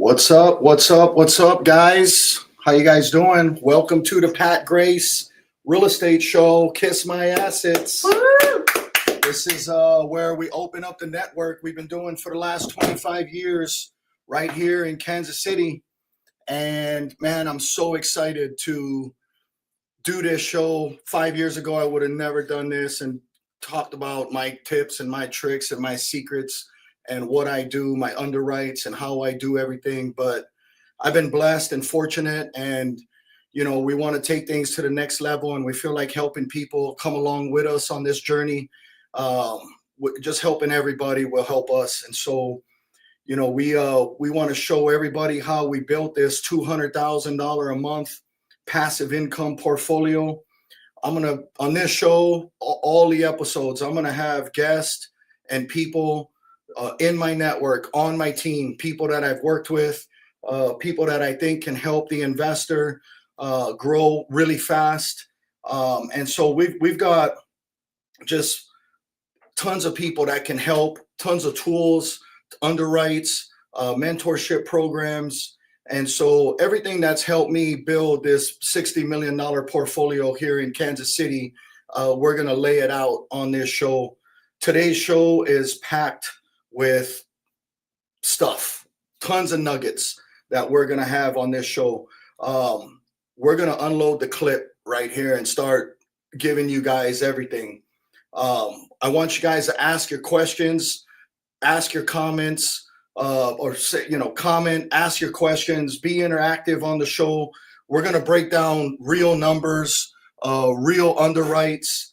What's up? What's up? What's up, guys? How you guys doing? Welcome to the Pat Grace Real Estate Show. Kiss my assets. Woo! This is where we open up the network we've been doing for the last 25 years right here in Kansas City. And man, I'm so excited to do this show. 5 years ago, I would have never done this and talked about my tips and my tricks and my secrets and what I do, my underwrites and how I do everything. But I've been blessed and fortunate, and we want to take things to the next level, and we feel like helping people come along with us on this journey. Just helping everybody will help us. And so, we want to show everybody how we built this $200,000 a month passive income portfolio. On this show, all the episodes, I'm going to have guests and people in my network, on my team, people that I've worked with, people that I think can help the investor grow really fast. And so we've got just tons of people that can help, tons of tools, underwrites, mentorship programs. And so everything that's helped me build this $60 million portfolio here in Kansas City, we're going to lay it out on this show. Today's show is packed with stuff, tons of nuggets that we're going to have on this show. We're going to unload the clip right here and start giving you guys everything. I want you guys to ask your questions, ask your comments, or say, comment, ask your questions, be interactive on the show. We're going to break down real numbers, real underwrites,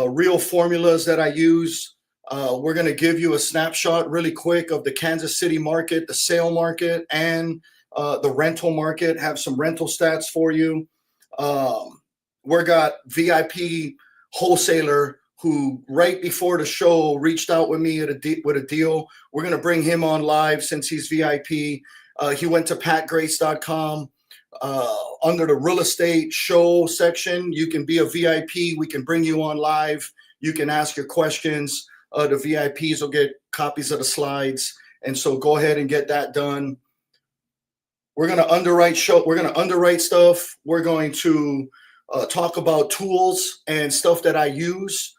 real formulas that I use. We're going to give you a snapshot really quick of the Kansas City market, the sale market, and the rental market. Have some rental stats for you. We got VIP wholesaler who right before the show reached out with me with a deal. We're going to bring him on live since he's VIP. He went to patgrace.com. Under the real estate show section, you can be a VIP. We can bring you on live. You can ask your questions. The VIPs will get copies of the slides. And so go ahead and get that done. We're going to underwrite We're going to underwrite stuff. We're going to talk about tools and stuff that I use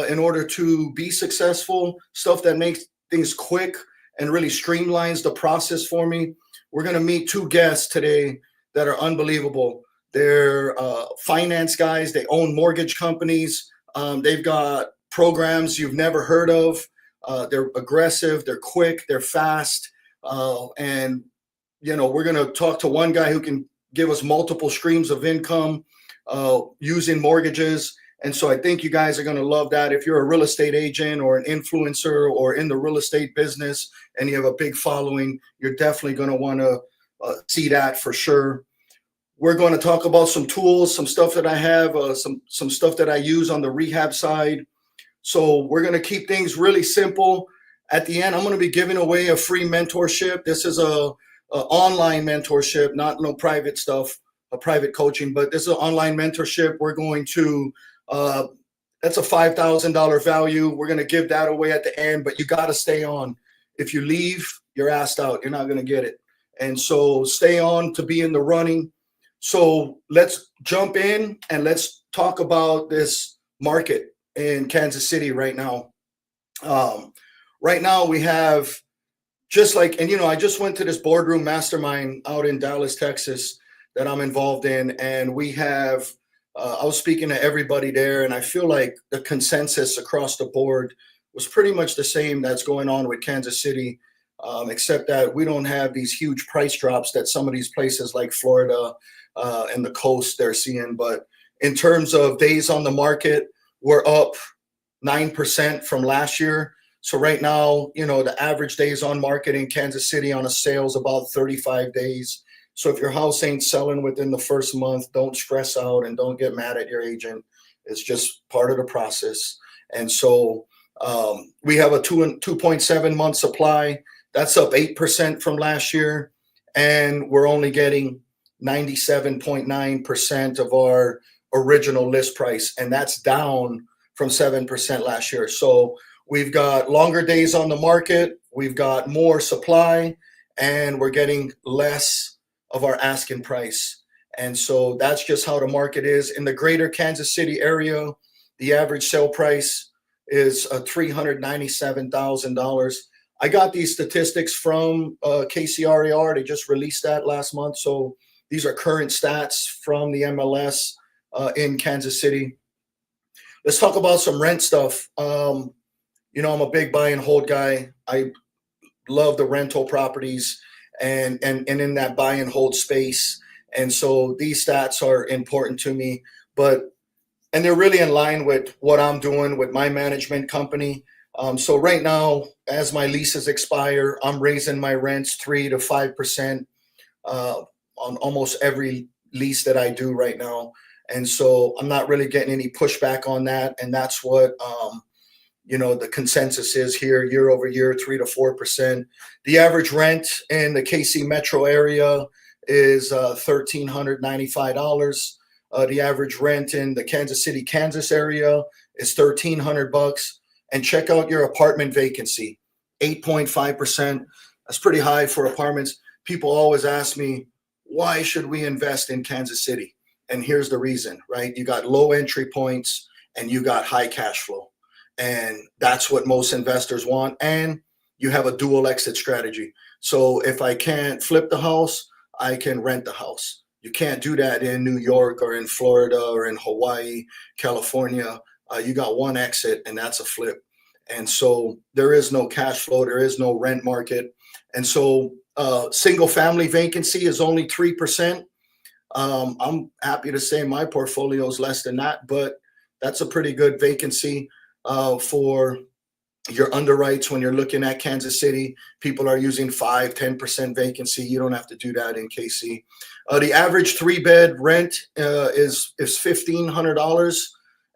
in order to be successful, stuff that makes things quick and really streamlines the process for me. We're going to meet two guests today that are unbelievable. They're finance guys. They own mortgage companies. They've got programs you've never heard of. They're aggressive. They're quick. They're fast. And we're going to talk to one guy who can give us multiple streams of income using mortgages. And so I think you guys are going to love that. If you're a real estate agent or an influencer or in the real estate business and you have a big following, you're definitely going to want to see that for sure. We're going to talk about some tools, some stuff that I have, some stuff that I use on the rehab side. So we're going to keep things really simple. At the end, I'm going to be giving away a free mentorship. This is a online mentorship, not no private stuff, a private coaching, but this is an online mentorship. We're going to that's a $5,000 value. We're going to give that away at the end, but you got to stay on. If you leave, you're asked out. You're not going to get it. And so stay on to be in the running. So let's jump in and let's talk about this market in Kansas City right now. Right now we have I just went to this boardroom mastermind out in Dallas, Texas that I'm involved in. And we have I was speaking to everybody there, and I feel like the consensus across the board was pretty much the same that's going on with Kansas City, except that we don't have these huge price drops that some of these places like Florida and the coast they're seeing. But in terms of days on the market, we're up 9% from last year. So right now, the average days on market in Kansas City on a sale is about 35 days. So if your house ain't selling within the first month, don't stress out and don't get mad at your agent. It's just part of the process. And so we have a 2.7 month supply. That's up 8% from last year. And we're only getting 97.9% of our original list price. And that's down from 7% last year. So we've got longer days on the market. We've got more supply. and we're getting less of our asking price. And so that's just how the market is. In the greater Kansas City area, the average sale price is $397,000. I got these statistics from KCRAR. They just released that last month. So these are current stats from the MLS in Kansas City. Let's talk about some rent stuff. I'm a big buy and hold guy. I love the rental properties and in that buy and hold space. And so these stats are important to me, and they're really in line with what I'm doing with my management company. So right now, as my leases expire, I'm raising my rents 3 to 5% on almost every lease that I do right now. And so I'm not really getting any pushback on that. And that's what the consensus is here year over year, 3 to 4%. The average rent in the KC metro area is $1,395. The average rent in the Kansas City, Kansas area is $1,300. And check out your apartment vacancy, 8.5%. That's pretty high for apartments. People always ask me, why should we invest in Kansas City? And here's the reason, right? You got low entry points and you got high cash flow. And that's what most investors want. And you have a dual exit strategy. So if I can't flip the house, I can rent the house. You can't do that in New York or in Florida or in Hawaii, California. You got one exit, and that's a flip. And so there is no cash flow. There is no rent market. And so single family vacancy is only 3%. I'm happy to say my portfolio is less than that, but that's a pretty good vacancy for your underwrites when you're looking at Kansas City. People are using 5-10% vacancy. You don't have to do that in KC. The average 3-bed rent is $1,500,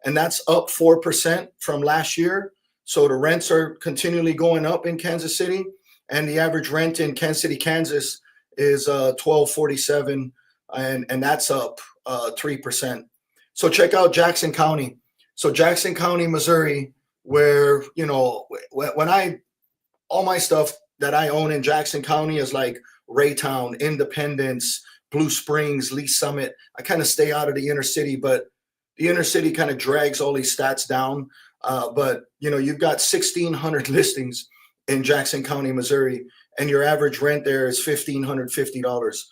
and that's up 4% from last year. So the rents are continually going up in Kansas City, and the average rent in Kansas City, Kansas is $1,247, and that's up 3%. So check out Jackson County. So Jackson County, Missouri, where, when all my stuff that I own in Jackson County is like Raytown, Independence, Blue Springs, Lee Summit. I kind of stay out of the inner city, but the inner city kind of drags all these stats down. But you've got 1,600 listings in Jackson County, Missouri, and your average rent there is $1,550.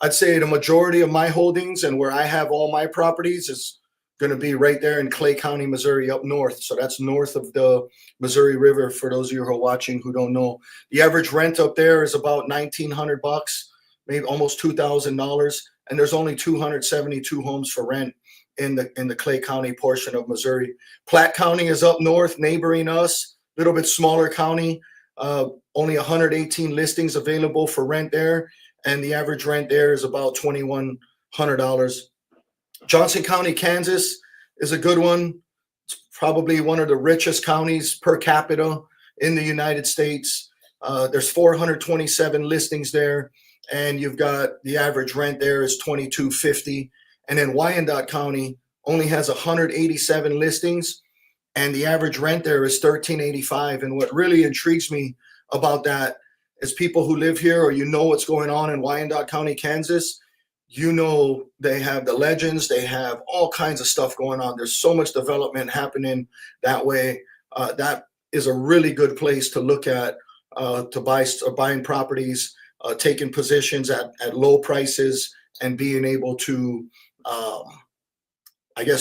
I'd say the majority of my holdings and where I have all my properties is going to be right there in Clay County, Missouri, up north. So that's north of the Missouri River. For those of you who are watching who don't know, the average rent up there is about $1,900, maybe almost $2,000, and there's only 272 homes for rent in the Clay County portion of Missouri. Platte County is up north, neighboring us, a little bit smaller county. Only 118 listings available for rent there, and the average rent there is about $2,100. Johnson County, Kansas is a good one. It's probably one of the richest counties per capita in the United States. There's 427 listings there, and you've got the average rent there is $2,250. And then Wyandotte County only has 187 listings, and the average rent there is $1,385. And what really intrigues me about that is people who live here, or what's going on in Wyandotte County, Kansas. They have the legends, they have all kinds of stuff going on. There's so much development happening that way. That is a really good place to look at, buying properties, taking positions at low prices, and being able to,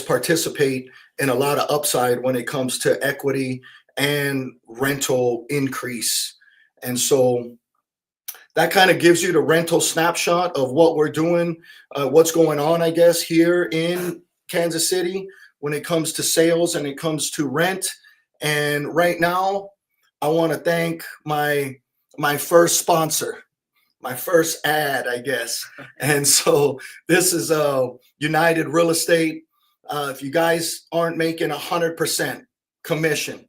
participate in a lot of upside when it comes to equity and rental increase. And so that kind of gives you the rental snapshot of what we're doing, what's going on, here in Kansas City when it comes to sales and it comes to rent. And right now, I want to thank my first sponsor, my first ad, And so this is United Real Estate. If you guys aren't making 100% commission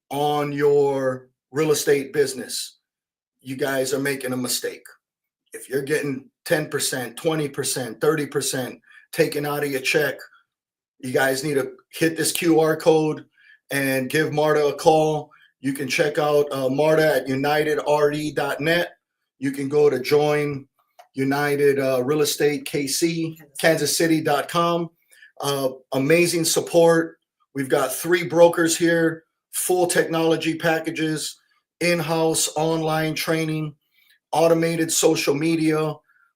on your real estate business, you guys are making a mistake. If you're getting 10%, 20%, 30% taken out of your check, you guys need to hit this QR code and give Marta a call. You can check out Marta at unitedre.net. you can go to Join United Real Estate KC, KansasCity.com. Amazing support. We've got 3 brokers here, full technology packages, in-house online training, automated social media,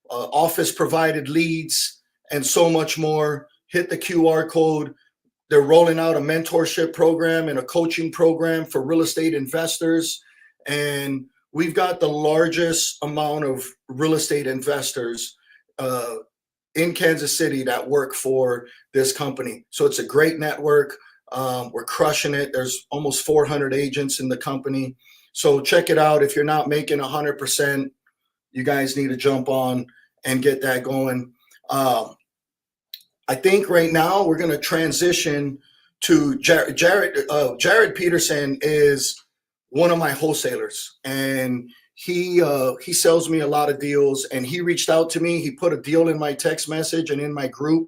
office provided leads, and so much more. Hit the QR code. They're rolling out a mentorship program and a coaching program for real estate investors. And we've got the largest amount of real estate investors in Kansas City that work for this company. So it's a great network. We're crushing it. There's almost 400 agents in the company. So check it out. If you're not making 100%, you guys need to jump on and get that going. I think right now we're going to transition to Jared. Jared Peterson is one of my wholesalers, and he sells me a lot of deals. And he reached out to me. He put a deal in my text message and in my group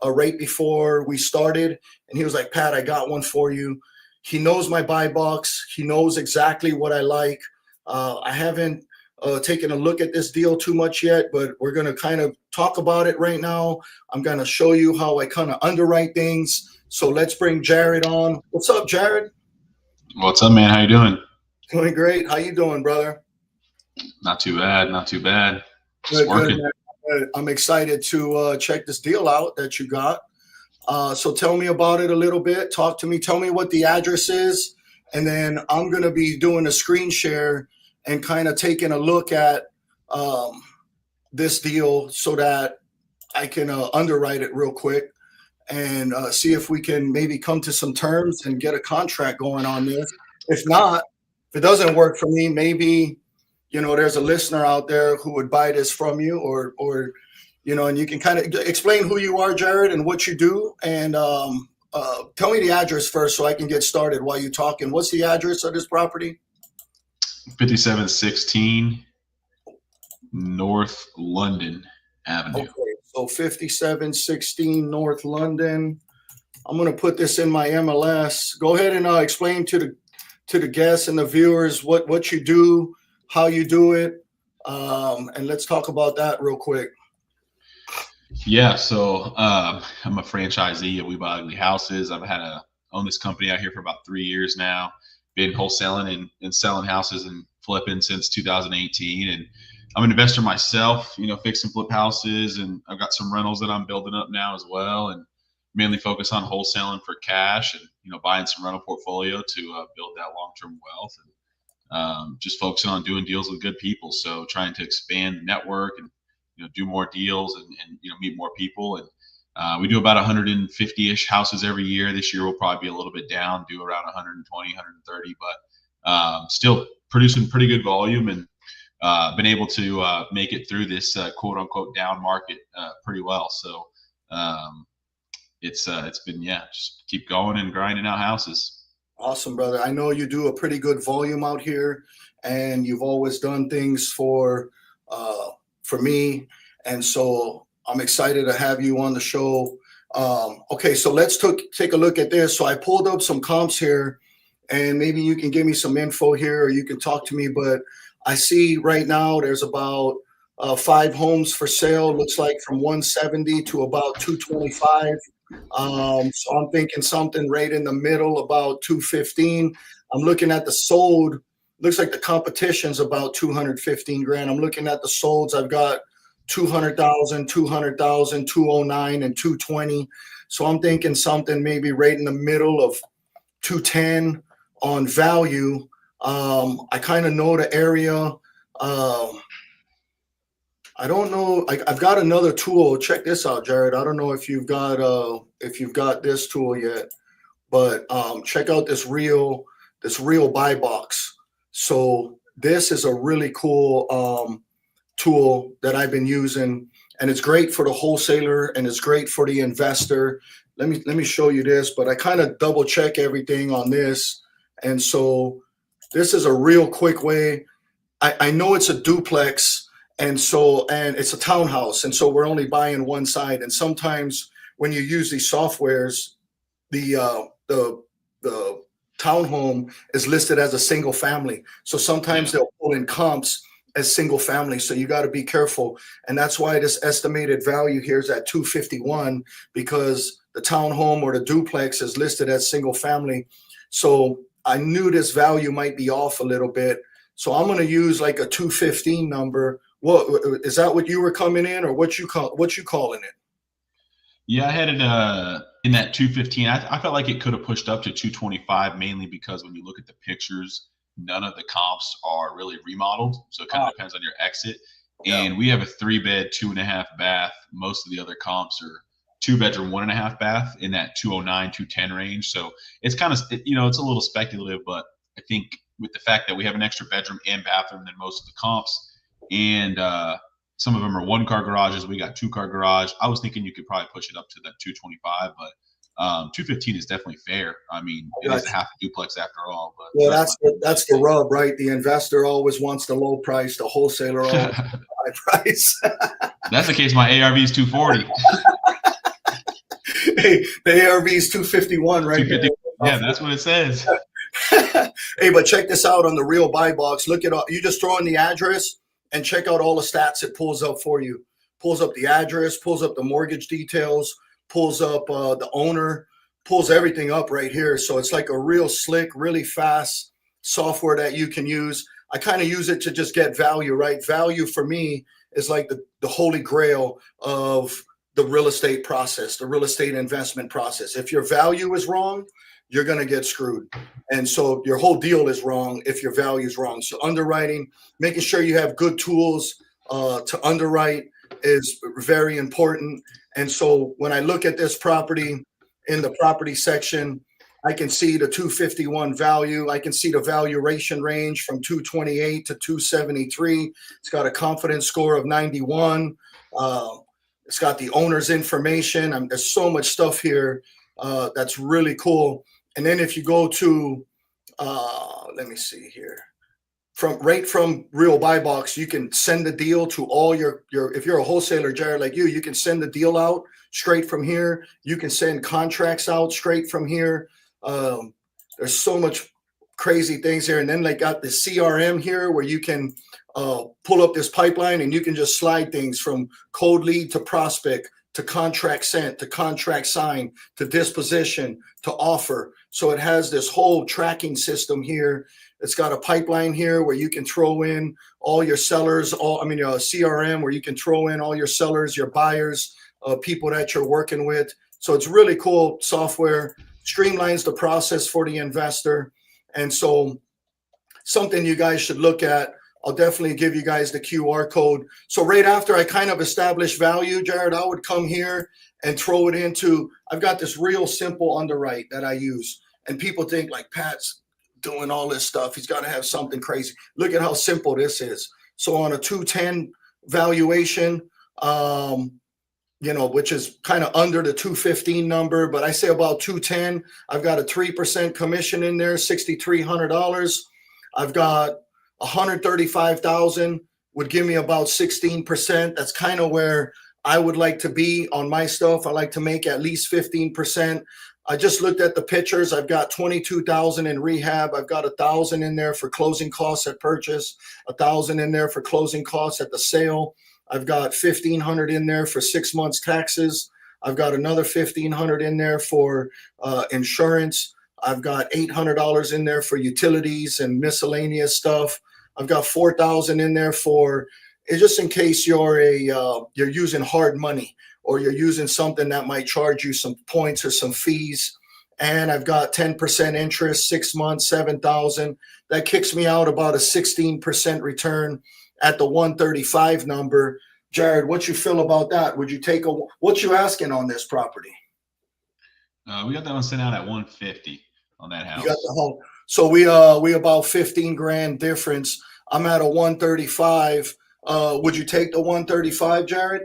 right before we started, and he was like, "Pat, I got one for you." He knows my buy box. He knows exactly what I like. I haven't taken a look at this deal too much yet, but we're going to kind of talk about it right now. I'm going to show you how I kind of underwrite things. So let's bring Jared on. What's up, Jared? What's up, man? How you doing? Doing great. How you doing, brother? Not too bad. Not too bad. Just working. Good. I'm excited to check this deal out that you got. So tell me about it a little bit. Talk to me. Tell me what the address is. And then I'm going to be doing a screen share and kind of taking a look at this deal so that I can underwrite it real quick and see if we can maybe come to some terms and get a contract going on this. If not, if it doesn't work for me, maybe, there's a listener out there who would buy this from you or and you can kind of explain who you are, Jared, and what you do. And tell me the address first so I can get started while you're talking. What's the address of this property? 5716 North London Avenue. Okay, so 5716 North London. I'm going to put this in my MLS. Go ahead and explain to the guests and the viewers what you do, how you do it, and let's talk about that real quick. Yeah, so I'm a franchisee of We Buy Ugly Houses. I've owned this company out here for about 3 years now. Been wholesaling and selling houses and flipping since 2018. And I'm an investor myself, fix and flip houses. And I've got some rentals that I'm building up now as well. And mainly focus on wholesaling for cash and, buying some rental portfolio to build that long-term wealth. And just focusing on doing deals with good people. So trying to expand the network and, do more deals and meet more people. And we do about 150-ish houses every year. This year we'll probably be a little bit down, do around 120, 130, but still producing pretty good volume and been able to make it through this quote unquote down market pretty well. So it's been, just keep going and grinding out houses. Awesome, brother. I know you do a pretty good volume out here, and you've always done things for me. And so I'm excited to have you on the show. Okay, so let's take a look at this. So I pulled up some comps here, and maybe you can give me some info here or you can talk to me. But I see right now there's about 5 homes for sale. Looks like from 170 to about 225. So I'm thinking something right in the middle, about 215. I'm looking at the sold. Looks like the competition's about 215 grand. I'm looking at the solds. I've got 200,000, 200,000, 209, and 220. So I'm thinking something maybe right in the middle of 210 on value. I kind of know the area. I don't know. I've got another tool. Check this out, Jared. I don't know if you've got this tool yet, but check out this real buy box. So this is a really cool tool that I've been using, and it's great for the wholesaler and it's great for the investor. Let me show you this, but I kind of double check everything on this. And so this is a real quick way. I know it's a duplex, and it's a townhouse, and so we're only buying one side. And sometimes when you use these softwares, the townhome is listed as a single family. So sometimes they'll pull in comps as single family. So you got to be careful. And that's why this estimated value here is at 251, because the townhome or the duplex is listed as single family. So I knew this value might be off a little bit. So I'm going to use like a 215 number. What is that, what you were coming in, or what you calling it? Yeah, I had it in that 215. I felt like it could have pushed up to 225, mainly because when you look at the pictures, none of the comps are really remodeled. So it kind of depends on your exit. Yeah. And we have a 3-bed, 2.5 bath. Most of the other comps are 2-bedroom, 1.5 bath in that 209, 210 range. So it's kind of, it's a little speculative, but I think with the fact that we have an extra bedroom and bathroom than most of the comps, and some of them are 1-car garages. We got 2-car garage. I was thinking you could probably push it up to that 225, but 215 is definitely fair. I mean, it is a half a duplex after all. But well, that's the rub, right? The investor always wants the low price. The wholesaler always wants the high price. That's the case. My ARV is 240. Hey, the ARV is 251, right? 250. Yeah, that's what it says. Hey, but check this out on the real buy box. Look at all, you just throw in the address and check out all the stats it pulls up for you. Pulls up the address, pulls up the mortgage details, pulls up the owner, pulls everything up right here. So it's like a real slick, really fast software that you can use. I kind of use it to just get value, right? Value for me is like the holy grail of the real estate process, the real estate investment process. If your value is wrong, you're going to get screwed. And so your whole deal is wrong if your value is wrong. So underwriting, making sure you have good tools to underwrite is very important. And so when I look at this property in the property section, I can see the 251 value. I can see the valuation range from 228 to 273. It's got a confidence score of 91. It's got the owner's information. There's so much stuff here that's really cool. And then if you go to, let me see here, from real buy box, you can send the deal to all your if you're a wholesaler, Jared, like you can send the deal out straight from here. You can send contracts out straight from here. There's so much crazy things here. And then they got the CRM here where you can pull up this pipeline and you can just slide things from cold lead to prospect to contract sent to contract signed to disposition to offer. So it has this whole tracking system here. It's got a pipeline here where you can throw in all your sellers, your CRM where you can throw in all your sellers, your buyers, people that you're working with. So it's really cool software, streamlines the process for the investor. And so something you guys should look at. I'll definitely give you guys the QR code. So right after I kind of establish value, Jared, I would come here and throw it into, I've got this real simple underwrite that I use. And people think like Pat's doing all this stuff. He's got to have something crazy. Look at how simple this is. So on a 210 valuation, which is kind of under the 215 number, but I say about 210, I've got a 3% commission in there, $6,300. I've got 135,000 would give me about 16%. That's kind of where I would like to be on my stuff. I like to make at least 15%. I just looked at the pictures. I've got 22,000 in rehab. I've got 1,000 in there for closing costs at purchase, 1,000 in there for closing costs at the sale. I've got 1,500 in there for 6 months taxes. I've got another 1,500 in there for insurance. I've got $800 in there for utilities and miscellaneous stuff. I've got 4,000 in there for just in case you're you're using hard money or you're using something that might charge you some points or some fees. And I've got 10% interest, 6 months, 7,000. That kicks me out about a 16% return at the 135 number. Jared, what you feel about that? Would you take what you asking on this property? We got that one sent out at 150 on that house. You got the home. So we about 15 grand difference. I'm at a 135. Would you take the 135, Jared?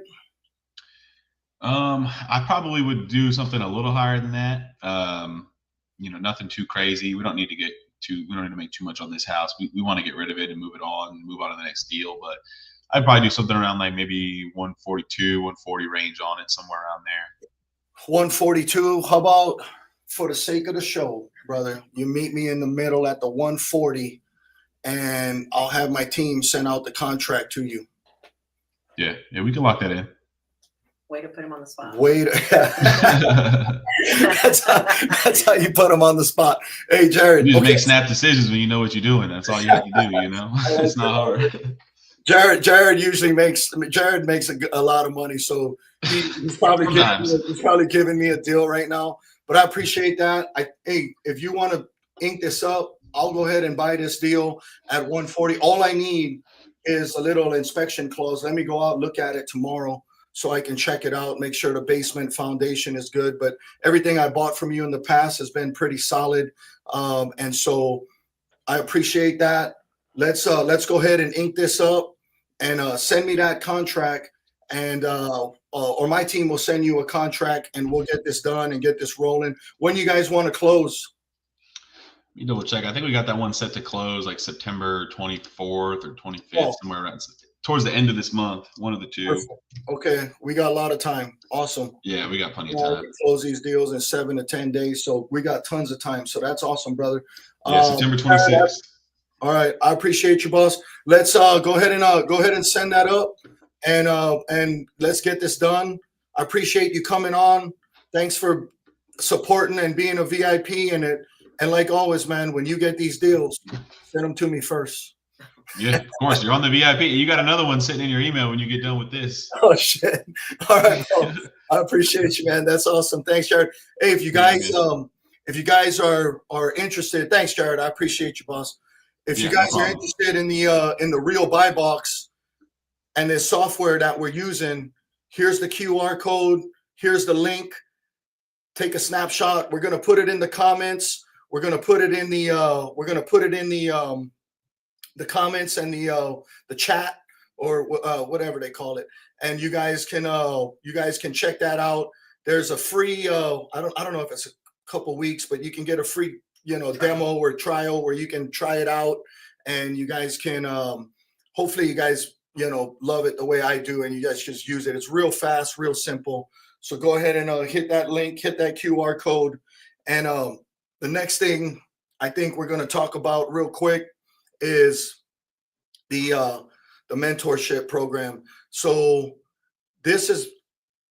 I probably would do something a little higher than that. Nothing too crazy. We don't need to make too much on this house. We want to get rid of it and move it on and move on to the next deal. But I'd probably do something around like maybe 142, 140 range on it, somewhere around there. 142. How about, for the sake of the show, brother, you meet me in the middle at the 140, and I'll have my team send out the contract to you. Yeah, we can lock that in. Way to put him on the spot. That's how you put them on the spot. Hey, Jared. You just make snap decisions when you know what you're doing. That's all you have to do, you know? It's not hard. Jared usually makes a lot of money, so he's probably giving me a deal right now. But I appreciate that. Hey, if you want to ink this up, I'll go ahead and buy this deal at 140. All I need is a little inspection clause. Let me go out and look at it tomorrow so I can check it out, make sure the basement foundation is good. But everything I bought from you in the past has been pretty solid, and so I appreciate that. Let's go ahead and ink this up and send me that contract, and or my team will send you a contract, and we'll get this done and get this rolling. When you guys want to close? Let me double check. I think we got that one set to close like September 24th or 25th, somewhere around towards the end of this month, one of the two. Perfect. Okay, we got a lot of time. Awesome. Yeah, we got plenty of time. We close these deals in 7 to 10 days, so we got tons of time. So that's awesome, brother. Yeah, September 26th. All right, I appreciate you, boss. Let's go ahead and send that up, and let's get this done. I appreciate you coming on. Thanks for supporting and being a VIP, and like always, man, when you get these deals, send them to me first. Yeah, of course. You're on the VIP. You got another one sitting in your email when you get done with this. Oh shit! All right, bro. I appreciate you, man. That's awesome. Thanks, Jared. Hey, if you guys are interested, thanks, Jared. I appreciate you, boss. If you guys are interested in the real buy box and this software that we're using, here's the QR code. Here's the link. Take a snapshot. We're gonna put it in the comments. We're gonna put it in the comments and the chat, or whatever they call it. And you guys can check that out. There's a free I don't know if it's a couple weeks, but you can get a free demo or trial where you can try it out, and you guys can hopefully you guys love it the way I do, and you guys just use it. It's real fast, real simple. So go ahead and hit that link, hit that QR code. And the next thing I think we're going to talk about real quick is the mentorship program. So this is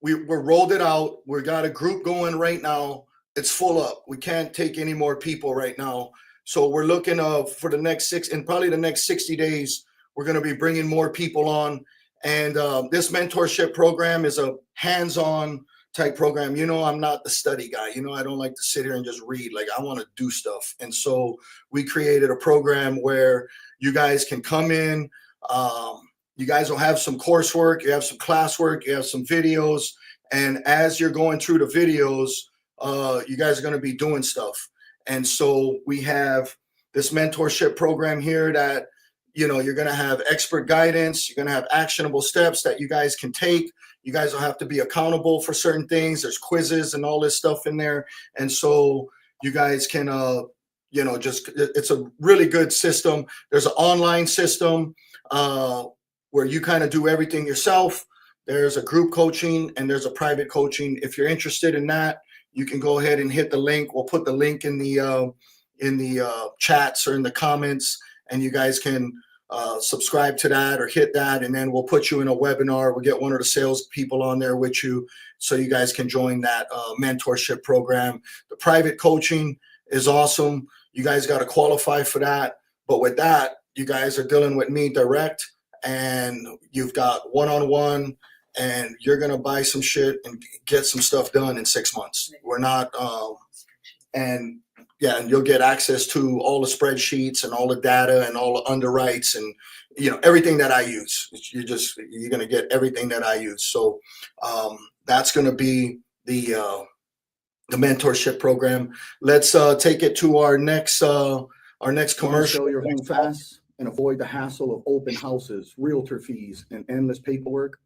we're rolled it out. We got a group going right now. It's full up. We can't take any more people right now. So we're looking for the next probably the next 60 days, we're going to be bringing more people on. And this mentorship program is a hands-on type program. I'm not the study guy. I don't like to sit here and just read. Like, I want to do stuff. And so we created a program where you guys can come in. You guys will have some coursework. You have some classwork. You have some videos. And as you're going through the videos, you guys are going to be doing stuff. And so we have this mentorship program here that you're going to have expert guidance. You're going to have actionable steps that you guys can take. You guys will have to be accountable for certain things. There's quizzes and all this stuff in there. And so you guys can, it's a really good system. There's an online system where you kind of do everything yourself. There's a group coaching and there's a private coaching. If you're interested in that, you can go ahead and hit the link. We'll put the link in the chats or in the comments, and you guys can subscribe to that or hit that, and then we'll put you in a webinar. We'll get one of the sales people on there with you so you guys can join that mentorship program. The private coaching is awesome. You guys got to qualify for that. But with that, you guys are dealing with me direct, and you've got one-on-one, and you're going to buy some shit and get some stuff done in 6 months. We're not, and you'll get access to all the spreadsheets and all the data and all the underwrites and, everything that I use. You're going to get everything that I use. So that's going to be the mentorship program. Let's take it to our next commercial. Sell your home fast and avoid the hassle of open houses, realtor fees, and endless paperwork.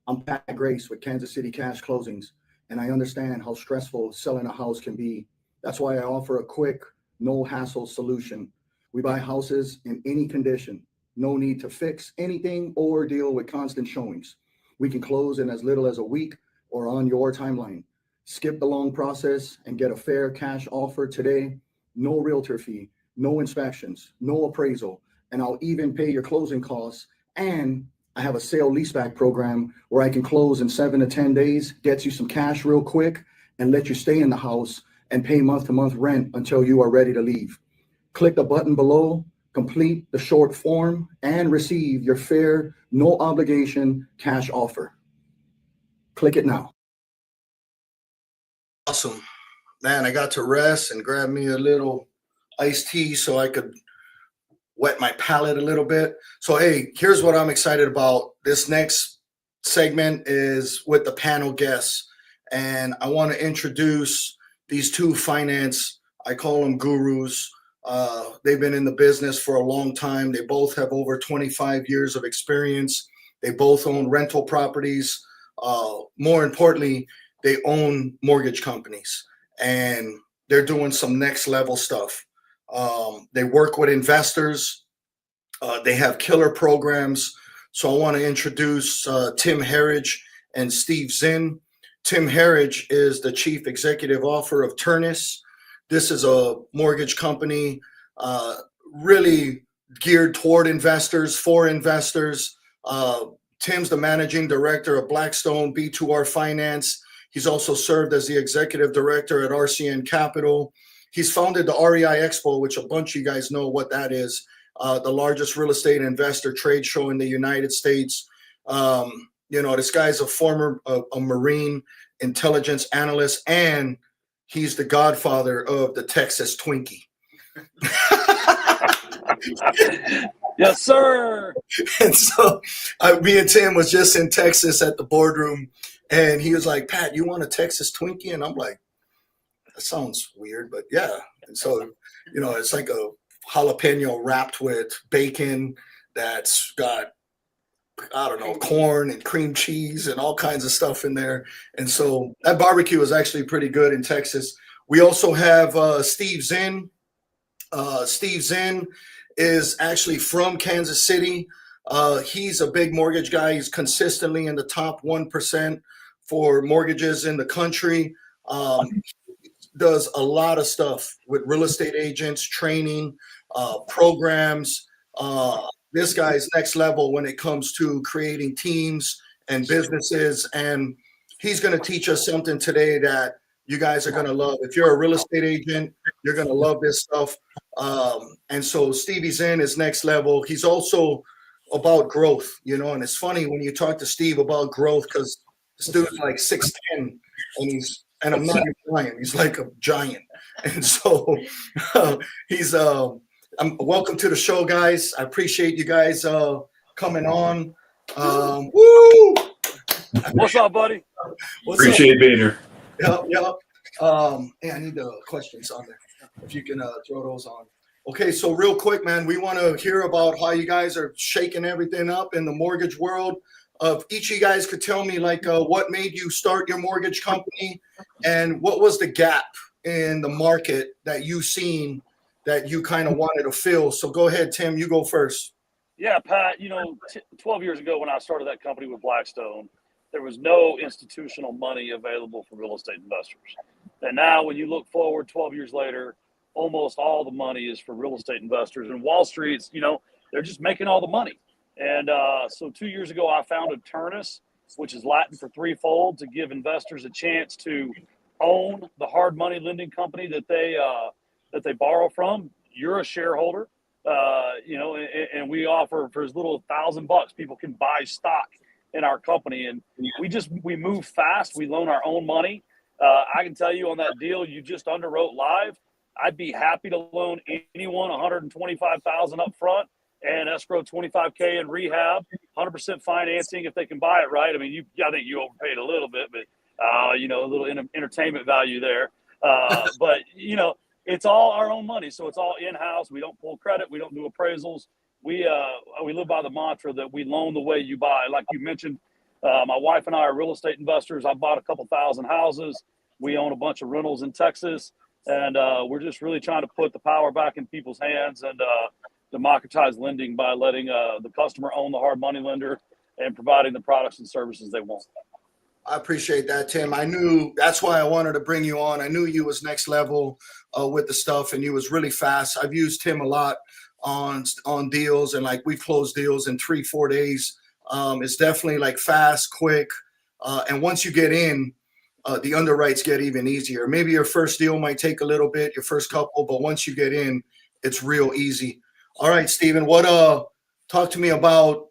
I'm Pat Grace with Kansas City Cash Closings, and I understand how stressful selling a house can be. That's why I offer a quick, no-hassle solution. We buy houses in any condition. No need to fix anything or deal with constant showings. We can close in as little as a week or on your timeline. Skip the long process and get a fair cash offer today. No realtor fee, no inspections, no appraisal, and I'll even pay your closing costs. And I have a sale leaseback program where I can close in 7 to 10 days, get you some cash real quick, and let you stay in the house and pay month-to-month rent until you are ready to leave. Click the button below, complete the short form, and receive your fair, no obligation cash offer. Click it now. Awesome. Man, I got to rest and grab me a little iced tea so I could wet my palate a little bit. So, hey, here's what I'm excited about. This next segment is with the panel guests. And I want to introduce these two finance, I call them gurus. They've been in the business for a long time. They both have over 25 years of experience. They both own rental properties. More importantly, they own mortgage companies, and they're doing some next level stuff. They work with investors. They have killer programs. So I want to introduce Tim Herridge and Steve Zinn. Tim Herridge is the chief executive officer of Turnus. This is a mortgage company really geared toward investors, for investors. Tim's the managing director of Blackstone B2R Finance. He's also served as the executive director at RCN Capital. He's founded the REI Expo, which a bunch of you guys know what that is, the largest real estate investor trade show in the United States. This guy's a former a Marine intelligence analyst, and he's the godfather of the Texas Twinkie. Yes, sir. And so me and Tim was just in Texas at the boardroom, and he was like, Pat, you want a Texas Twinkie? And I'm like, that sounds weird, but yeah. And so, it's like a jalapeno wrapped with bacon that's got, I don't know, corn and cream cheese and all kinds of stuff in there. And so that barbecue is actually pretty good in Texas. We also have Steve Zinn. Steve Zinn is actually from Kansas City. He's a big mortgage guy. He's consistently in the top 1% for mortgages in the country. Does a lot of stuff with real estate agents, training, programs. This guy's next level when it comes to creating teams and businesses. And he's going to teach us something today that you guys are going to love. If you're a real estate agent, you're going to love this stuff. And so Stevie Zinn is next level. He's also about growth, and it's funny when you talk to Steve about growth, because this dude's like 6'10", and I'm not even lying, he's like a giant. And so welcome to the show, guys. I appreciate you guys coming on. Woo! What's up, buddy? Appreciate being here. Yeah. I need the questions on there. If you can throw those on. Okay, so real quick, man, we want to hear about how you guys are shaking everything up in the mortgage world. If each of you guys could tell me, what made you start your mortgage company, and what was the gap in the market that you seen that you kind of wanted to fill. So go ahead, Tim, you go first. Yeah, Pat, 12 years ago when I started that company with Blackstone, there was no institutional money available for real estate investors. And now when you look forward 12 years later, almost all the money is for real estate investors. And Wall Street's, they're just making all the money. And so 2 years ago, I founded Turnus, which is Latin for threefold, to give investors a chance to own the hard money lending company that they borrow from. You're a shareholder, and we offer for as little as $1,000, people can buy stock in our company. And we move fast. We loan our own money. I can tell you on that deal you just underwrote live, I'd be happy to loan anyone $125,000 up front and escrow $25K in rehab, 100% financing if they can buy it right. I mean, I think you overpaid a little bit, but a little entertainment value there. But it's all our own money, so it's all in-house. We don't pull credit. We don't do appraisals. We live by the mantra that we loan the way you buy. Like you mentioned, my wife and I are real estate investors. I bought a couple thousand houses. We own a bunch of rentals in Texas, and we're just really trying to put the power back in people's hands and democratize lending by letting the customer own the hard money lender and providing the products and services they want. I appreciate that, Tim. I knew that's why I wanted to bring you on. I knew you was next level with the stuff, and you was really fast. I've used Tim a lot on deals, and like we've closed deals in 3-4 days. It's definitely like fast, quick, and once you get in, the underwrites get even easier. Maybe your first deal might take a little bit, your first couple, but once you get in, it's real easy. All right, Stephen, talk to me about,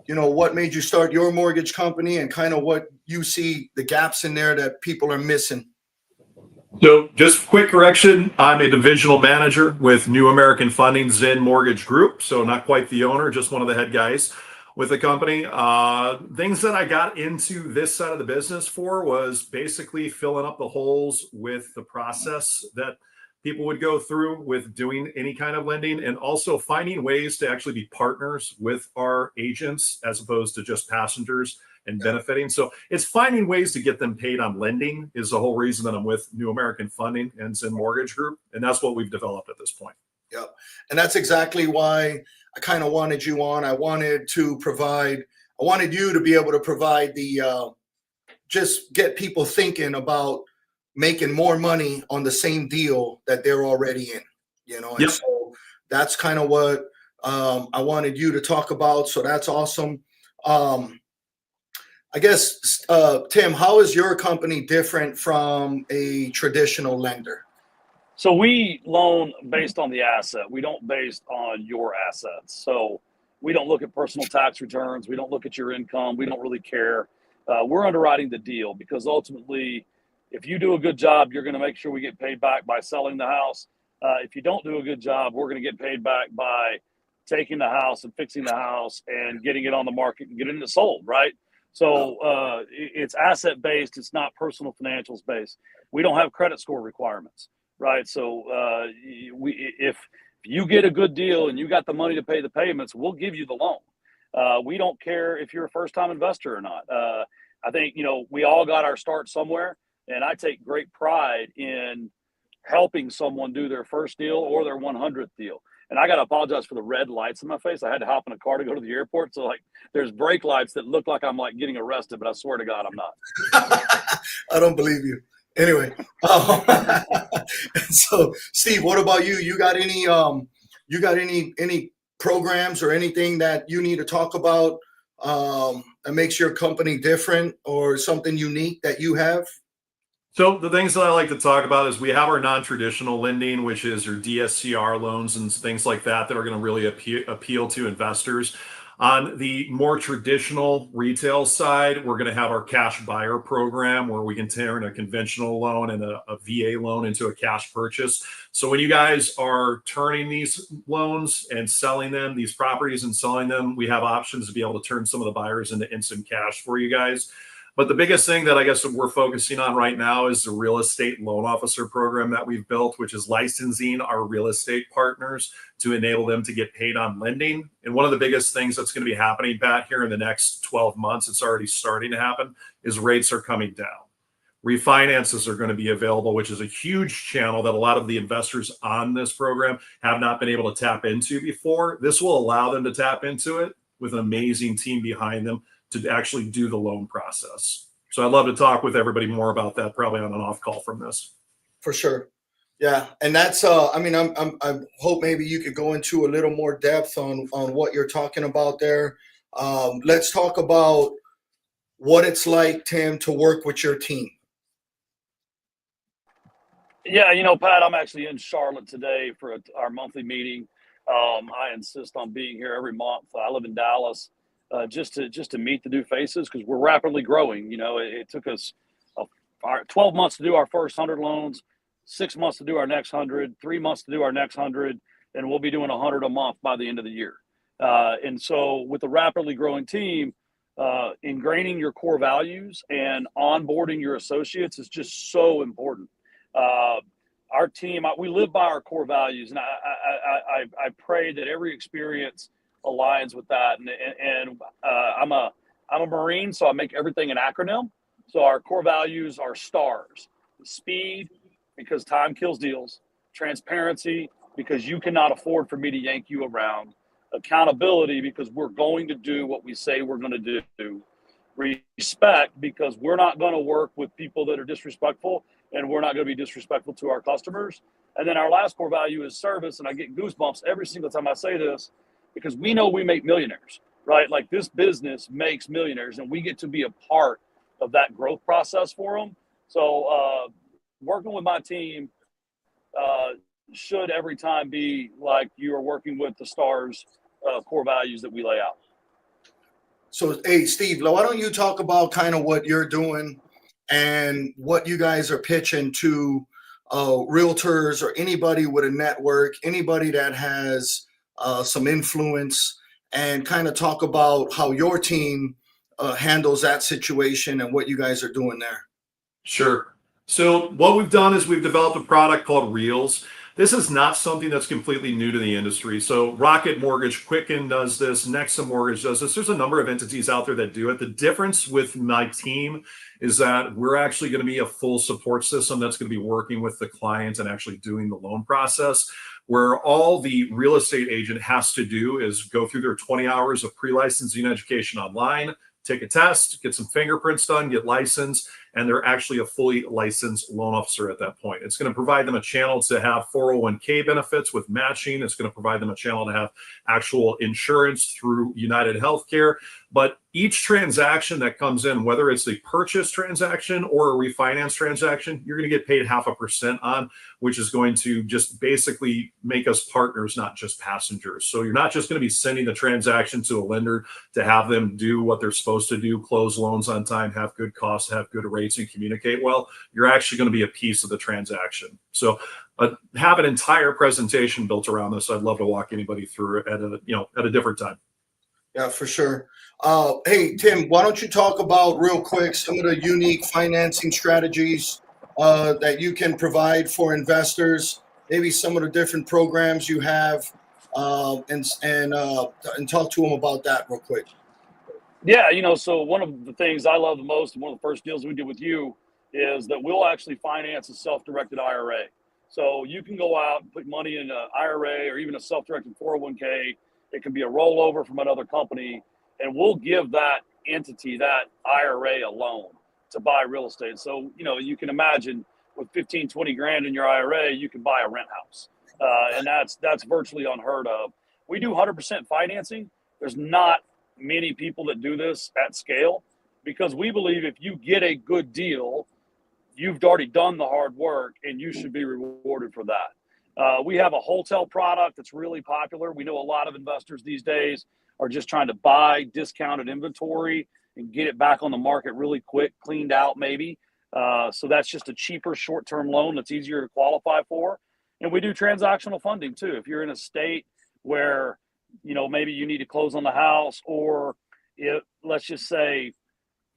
what made you start your mortgage company and kind of what you see the gaps in there that people are missing. So just quick correction, I'm a divisional manager with New American Funding Zen Mortgage Group. So not quite the owner, just one of the head guys with the company. Things that I got into this side of the business for was basically filling up the holes with the process that people would go through with doing any kind of lending, and also finding ways to actually be partners with our agents as opposed to just passengers and benefiting. So it's finding ways to get them paid on lending is the whole reason that I'm with New American Funding and Zen Mortgage Group. And that's what we've developed at this point. Yep. And that's exactly why I kind of wanted you on. I wanted you to be able to provide just get people thinking about making more money on the same deal that they're already in, and Yep. so that's kind of what I wanted you to talk about. So that's awesome. I guess, Tim, how is your company different from a traditional lender? So we loan based on the asset. We don't based on your assets. So we don't look at personal tax returns. We don't look at your income. We don't really care. We're underwriting the deal because ultimately, if you do a good job, you're going to make sure we get paid back by selling the house. If you don't do a good job, we're going to get paid back by taking the house and fixing the house and getting it on the market and getting it sold, right? So it's asset based. It's not personal financials based. We don't have credit score requirements, right? So if you get a good deal and you got the money to pay the payments, we'll give you the loan. We don't care if you're a first time investor or not. I think, we all got our start somewhere, and I take great pride in helping someone do their first deal or their 100th deal. And I got to apologize for the red lights in my face. I had to hop in a car to go to the airport. So there's brake lights that look like I'm getting arrested, but I swear to God, I'm not. I don't believe you. Anyway. So Steve, what about you? You got any programs or anything that you need to talk about that makes your company different or something unique that you have? So the things that I like to talk about is we have our non-traditional lending, which is your DSCR loans and things like that are going to really appeal to investors. On the more traditional retail side, we're going to have our cash buyer program where we can turn a conventional loan and a VA loan into a cash purchase. So when you guys are turning these loans and selling them, these properties and selling them, we have options to be able to turn some of the buyers into instant cash for you guys. But the biggest thing that I guess we're focusing on right now is the real estate loan officer program that we've built, which is licensing our real estate partners to enable them to get paid on lending. And one of the biggest things that's going to be happening, Pat, here in the next 12 months, it's already starting to happen, is rates are coming down. Refinances are going to be available, which is a huge channel that a lot of the investors on this program have not been able to tap into before. This will allow them to tap into it with an amazing team behind them to actually do the loan process. So I'd love to talk with everybody more about that, probably on an off call from this. For sure. Yeah. And that's, I hope maybe you could go into a little more depth on what you're talking about there. Let's talk about what it's like, Tim, to work with your team. Yeah. Pat, I'm actually in Charlotte today for our monthly meeting. I insist on being here every month. I live in Dallas. Just to meet the new faces because we're rapidly growing. It took us 12 months to do our first 100 loans, 6 months to do our next 100, 3 months to do our next 100, and we'll be doing 100 a month by the end of the year. And so with a rapidly growing team, ingraining your core values and onboarding your associates is just so important. Our team, we live by our core values, and I pray that every experience aligns with that. And I'm a Marine, so I make everything an acronym. So our core values are STARS: speed, because time kills deals; transparency, because you cannot afford for me to yank you around; accountability, because we're going to do what we say we're going to do; respect, because we're not going to work with people that are disrespectful, and we're not going to be disrespectful to our customers. And then our last core value is service. And I get goosebumps every single time I say this because we know we make millionaires, right? Like this business makes millionaires and we get to be a part of that growth process for them. So working with my team should every time be like you are working with the stars core values that we lay out. So, hey, Steve, why don't you talk about kind of what you're doing and what you guys are pitching to realtors or anybody with a network, anybody that has some influence, and kind of talk about how your team handles that situation and what you guys are doing there. Sure. So what we've done is we've developed a product called Reels. This is not something that's completely new to the industry. So Rocket Mortgage, Quicken does this, Nexa Mortgage does this. There's a number of entities out there that do it. The difference with my team is that we're actually going to be a full support system that's going to be working with the client and actually doing the loan process, where all the real estate agent has to do is go through their 20 hours of pre-licensing education online, take a test, get some fingerprints done, get licensed, and they're actually a fully licensed loan officer at that point. It's going to provide them a channel to have 401k benefits with matching. It's going to provide them a channel to have actual insurance through United Healthcare. But each transaction that comes in, whether it's a purchase transaction or a refinance transaction, you're going to get paid 0.5% on, which is going to just basically make us partners, not just passengers. So you're not just going to be sending the transaction to a lender to have them do what they're supposed to do, close loans on time, have good costs, have good rates, and communicate well. You're actually going to be a piece of the transaction. So have an entire presentation built around this. I'd love to walk anybody through it at a different time. Yeah, for sure. Hey, Tim, why don't you talk about real quick some of the unique financing strategies that you can provide for investors, maybe some of the different programs you have, and talk to them about that real quick. Yeah, so one of the things I love the most, and one of the first deals we did with you, is that we'll actually finance a self-directed IRA. So you can go out and put money in an IRA or even a self-directed 401k. It can be a rollover from another company, and we'll give that entity, that IRA, a loan to buy real estate. So, you can imagine with 15, 20 grand in your IRA, you can buy a rent house. And that's virtually unheard of. We do 100% financing. There's not many people that do this at scale because we believe if you get a good deal, you've already done the hard work and you should be rewarded for that. We have a hotel product that's really popular. We know a lot of investors these days are just trying to buy discounted inventory and get it back on the market really quick, cleaned out maybe. So that's just a cheaper short-term loan that's easier to qualify for. And we do transactional funding too. If you're in a state where, maybe you need to close on the house, or let's just say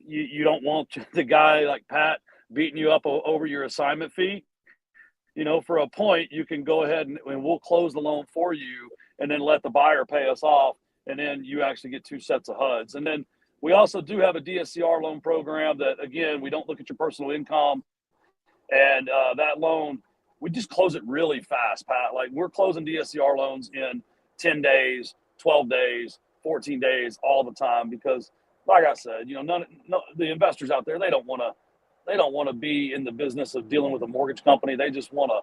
you don't want the guy like Pat beating you up over your assignment fee, for a point, you can go ahead and we'll close the loan for you and then let the buyer pay us off. And then you actually get 2 sets of HUDs. And then we also do have a DSCR loan program that, again, we don't look at your personal income. And that loan, we just close it really fast, Pat. Like we're closing DSCR loans in 10 days, 12 days, 14 days, all the time. Because like I said, the investors out there, they don't want to be in the business of dealing with a mortgage company. They just want to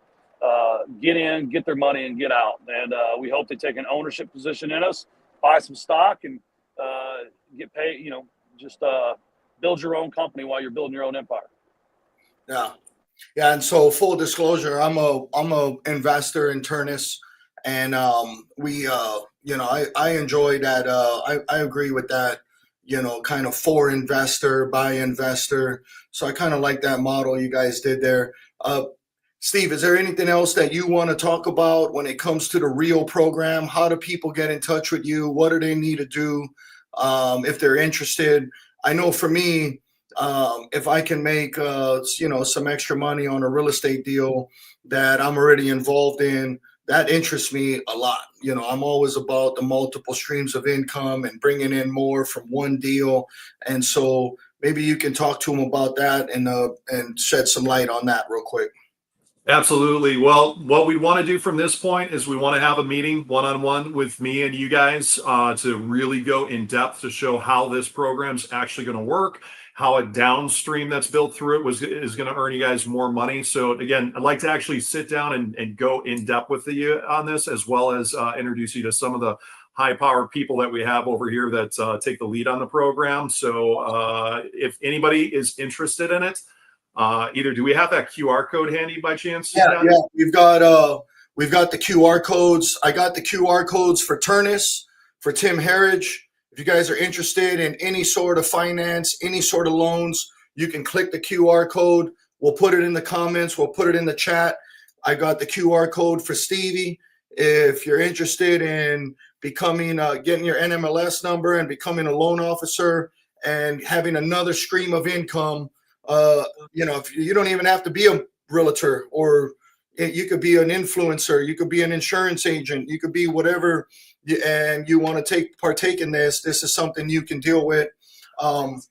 get in, get their money, and get out. And we hope they take an ownership position in us, buy some stock, and get paid. Just build your own company while you're building your own empire. Yeah, and so full disclosure, I'm a investor in Turnus, and we I enjoy that. I agree with that. Kind of for investor, by investor. So I kind of like that model you guys did there. Steve, is there anything else that you want to talk about when it comes to the Real program? How do people get in touch with you? What do they need to do if they're interested? I know for me, if I can make some extra money on a real estate deal that I'm already involved in, that interests me a lot. I'm always about the multiple streams of income and bringing in more from one deal. And so maybe you can talk to them about that and shed some light on that real quick. Absolutely. Well, what we want to do from this point is we want to have a meeting one-on-one with me and you guys to really go in depth to show how this program's actually going to work, how a downstream that's built through it is going to earn you guys more money. So again, I'd like to actually sit down and go in depth with you on this, as well as introduce you to some of the high-powered people that we have over here that take the lead on the program. So if anybody is interested in it, either do we have that QR code handy by chance? Yeah, we've got the QR codes. I got the QR codes for Turnus, for Tim Herridge. If you guys are interested in any sort of finance, any sort of loans, you can click the QR code. We'll put it in the comments. We'll put it in the chat. I got the QR code for Stevie. If you're interested in becoming, getting your NMLS number and becoming a loan officer and having another stream of income, if you don't even have to be a realtor, or you could be an influencer, you could be an insurance agent, you could be whatever, and you want to partake in this is something you can deal with. As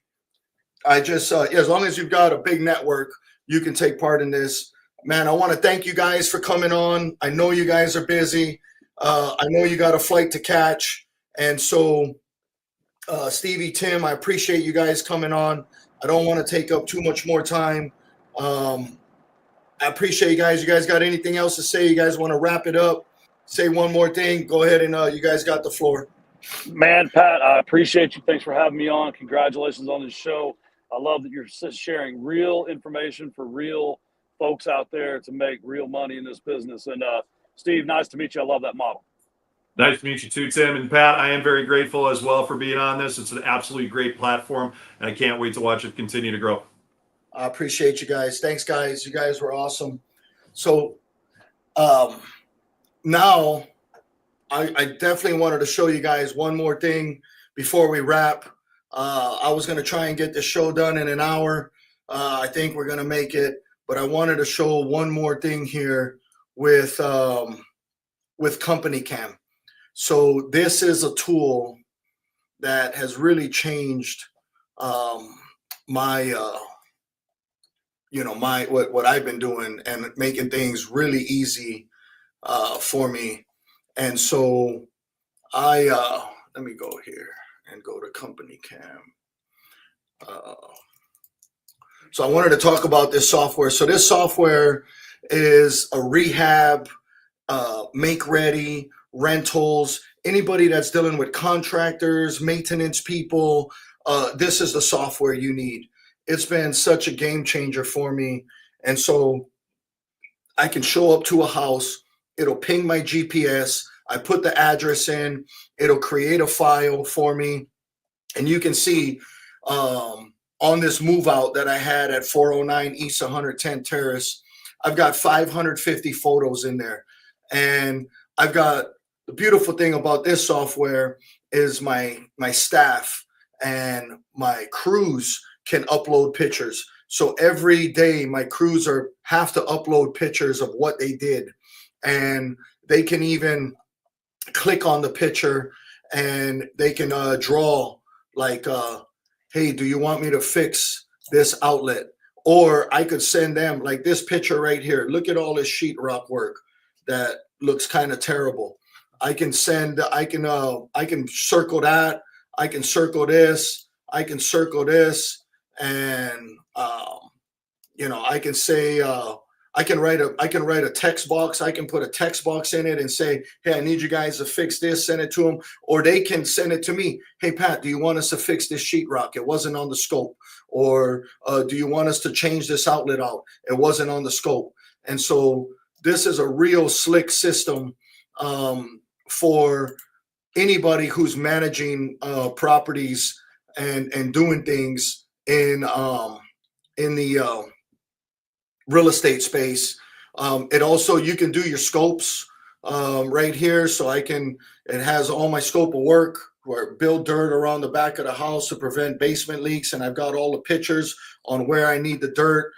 long as you've got a big network, you can take part in this. Man, I want to thank you guys for coming on. I know you guys are busy. I know you got a flight to catch. And so, Stevie, Tim, I appreciate you guys coming on. I don't want to take up too much more time. I appreciate you guys. You guys got anything else to say? You guys want to wrap it up? Say one more thing. Go ahead, and you guys got the floor. Man, Pat, I appreciate you. Thanks for having me on. Congratulations on this show. I love that you're sharing real information for real folks out there to make real money in this business. And Steve, nice to meet you. I love that model. Nice to meet you too, Tim. And Pat, I am very grateful as well for being on this. It's an absolutely great platform, and I can't wait to watch it continue to grow. I appreciate you guys. Thanks, guys. You guys were awesome. So now I definitely wanted to show you guys one more thing before we wrap. I was going to try and get this show done in an hour. I think we're going to make it, but I wanted to show one more thing here with Company Cam. So this is a tool that has really changed my what I've been doing and making things really easy for me. And so let me go here and go to Company Cam. So I wanted to talk about this software. So this software is a rehab, make ready, rentals, anybody that's dealing with contractors, maintenance people. This is the software you need. It's been such a game changer for me. And so I can show up to a house, it'll ping my GPS, I put the address in, it'll create a file for me. And you can see on this move out that I had at 409 East 110 Terrace, I've got 550 photos in there. And I've got, the beautiful thing about this software is my staff and my crews can upload pictures. So every day my crews have to upload pictures of what they did. And they can even click on the picture and they can draw like, hey, do you want me to fix this outlet? Or I could send them like this picture right here. Look at all this sheetrock work that looks kind of terrible. I can circle that. I can circle this. I can circle this. And, I can say, I can write a text box. I can put a text box in it and say, hey, I need you guys to fix this, send it to them. Or they can send it to me. Hey, Pat, do you want us to fix this sheetrock? It wasn't on the scope. Or do you want us to change this outlet out? It wasn't on the scope. And so this is a real slick system for anybody who's managing properties and doing things in the real estate space. It also, you can do your scopes right here. So it has all my scope of work, where build dirt around the back of the house to prevent basement leaks. And I've got all the pictures on where I need the dirt.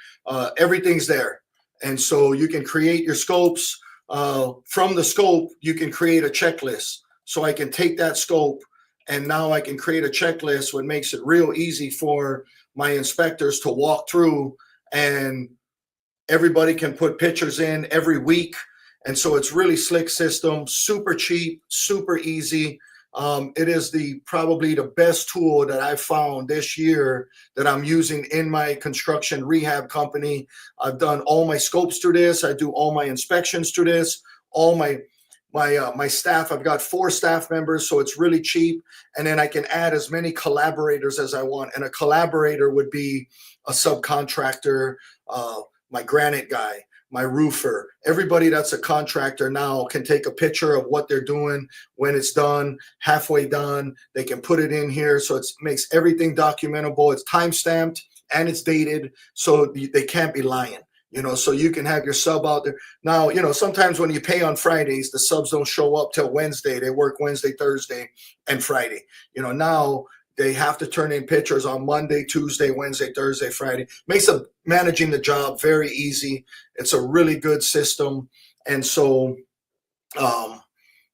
Everything's there. And so you can create your scopes. From the scope, you can create a checklist. So I can take that scope and now I can create a checklist, what makes it real easy for my inspectors to walk through and Everybody can put pictures in every week. And so it's really slick system, super cheap, super easy. It is probably the best tool that I found this year that I'm using in my construction rehab company. I've done all my scopes through this. I do all my inspections through this. All my staff, I've got 4 staff members, so it's really cheap. And then I can add as many collaborators as I want. And a collaborator would be a subcontractor, my granite guy, my roofer. Everybody that's a contractor now can take a picture of what they're doing when it's done, halfway done. They can put it in here, so it makes everything documentable. It's time stamped and it's dated, so they can't be lying. So you can have your sub out there. Now, sometimes when you pay on Fridays, the subs don't show up till Wednesday. They work Wednesday, Thursday, and Friday. Now they have to turn in pictures on Monday, Tuesday, Wednesday, Thursday, Friday. Makes managing the job very easy. It's a really good system. And so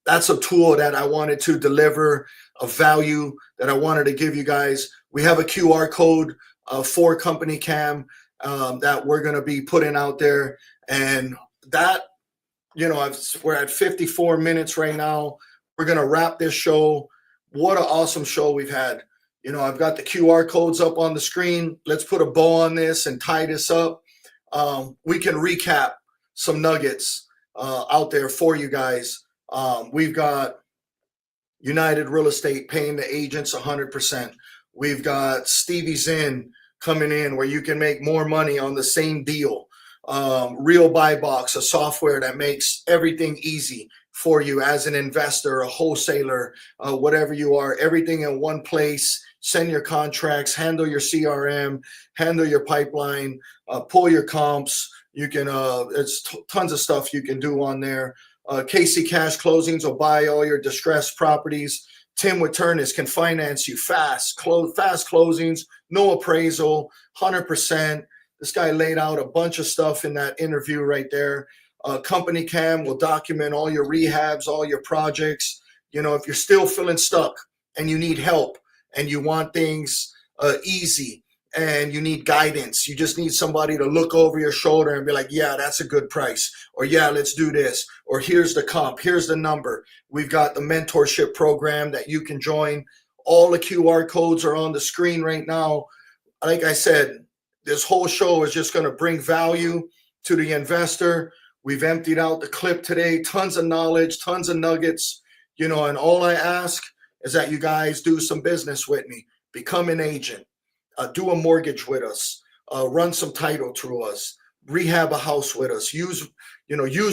that's a tool that I wanted to deliver, a value that I wanted to give you guys. We have a QR code for Company Cam that we're going to be putting out there. And that, we're at 54 minutes right now. We're going to wrap this show. What an awesome show we've had. I've got the QR codes up on the screen. Let's put a bow on this and tie this up. We can recap some nuggets out there for you guys. We've got United Real Estate paying the agents 100%. We've got Stevie Zinn coming in where you can make more money on the same deal. Real Buy Box, a software that makes everything easy for you as an investor, a wholesaler, whatever you are, everything in one place. Send your contracts, handle your CRM, handle your pipeline, pull your comps. You can, it's tons of stuff you can do on there. KC Cash Closings will buy all your distressed properties. Tim with Turnus can finance you fast closings, no appraisal, 100%. This guy laid out a bunch of stuff in that interview right there. Company Cam will document all your rehabs, all your projects. If you're still feeling stuck and you need help and you want things easy and you need guidance, you just need somebody to look over your shoulder and be like, yeah, that's a good price. Or yeah, let's do this. Or here's the comp, here's the number. We've got the mentorship program that you can join. All the QR codes are on the screen right now. Like I said, this whole show is just going to bring value to the investor. We've emptied out the clip today, tons of knowledge, tons of nuggets, and all I ask is that you guys do some business with me, become an agent, do a mortgage with us, run some title through us, rehab a house with us, use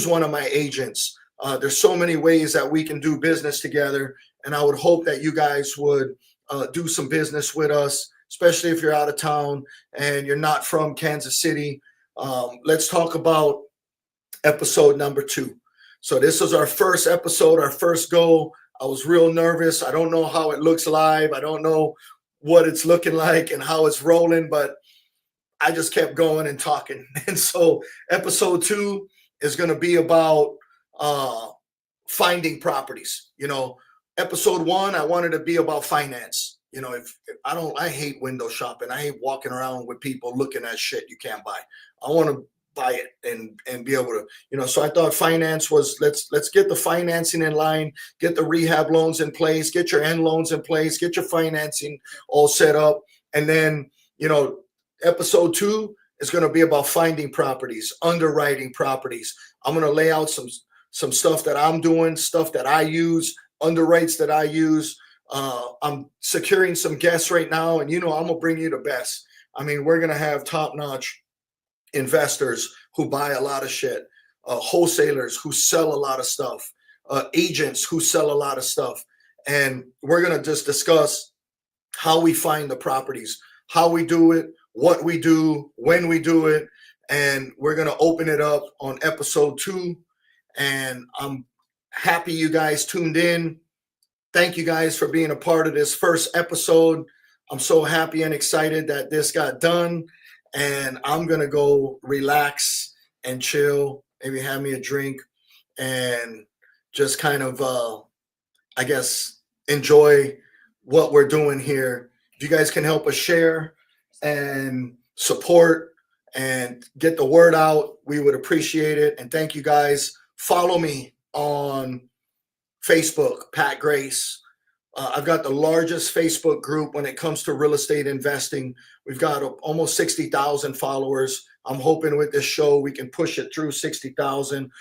one of my agents. There's so many ways that we can do business together. And I would hope that you guys would do some business with us, especially if you're out of town and you're not from Kansas City. Let's talk about episode number 2. So this was our first episode, our first go. I was real nervous. I don't know how it looks live. I don't know what it's looking like and how it's rolling, but I just kept going and talking. And so episode 2 is going to be about finding properties. Episode 1, I wanted to be about finance. I hate window shopping. I hate walking around with people looking at shit you can't buy. I want to buy it and be able to, so I thought finance was, let's get the financing in line, get the rehab loans in place, get your end loans in place, get your financing all set up. And then, episode 2 is going to be about finding properties, underwriting properties. I'm going to lay out some stuff that I'm doing, stuff that I use, underwrites that I use. I'm securing some guests right now, and I'm gonna bring you the best. I mean, we're gonna have top-notch investors who buy a lot of shit, wholesalers who sell a lot of stuff, agents who sell a lot of stuff, and we're gonna just discuss how we find the properties, how we do it, what we do, when we do it, and we're gonna open it up on episode 2. And I'm happy you guys tuned in. Thank you guys for being a part of this first episode. I'm so happy and excited that this got done. And I'm going to go relax and chill, maybe have me a drink and just kind of, enjoy what we're doing here. If you guys can help us share and support and get the word out, we would appreciate it. And thank you guys. Follow me on Facebook, Pat Grace. I've got the largest Facebook group when it comes to real estate investing. We've got almost 60,000 followers. I'm hoping with this show we can push it through 60,000.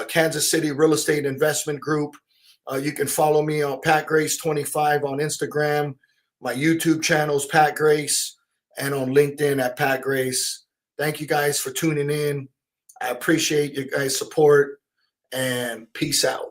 Kansas City Real Estate Investment Group. You can follow me on Pat Grace 25 on Instagram. My YouTube channel is Pat Grace, and on LinkedIn at Pat Grace. Thank you guys for tuning in. I appreciate you guys' support, and peace out.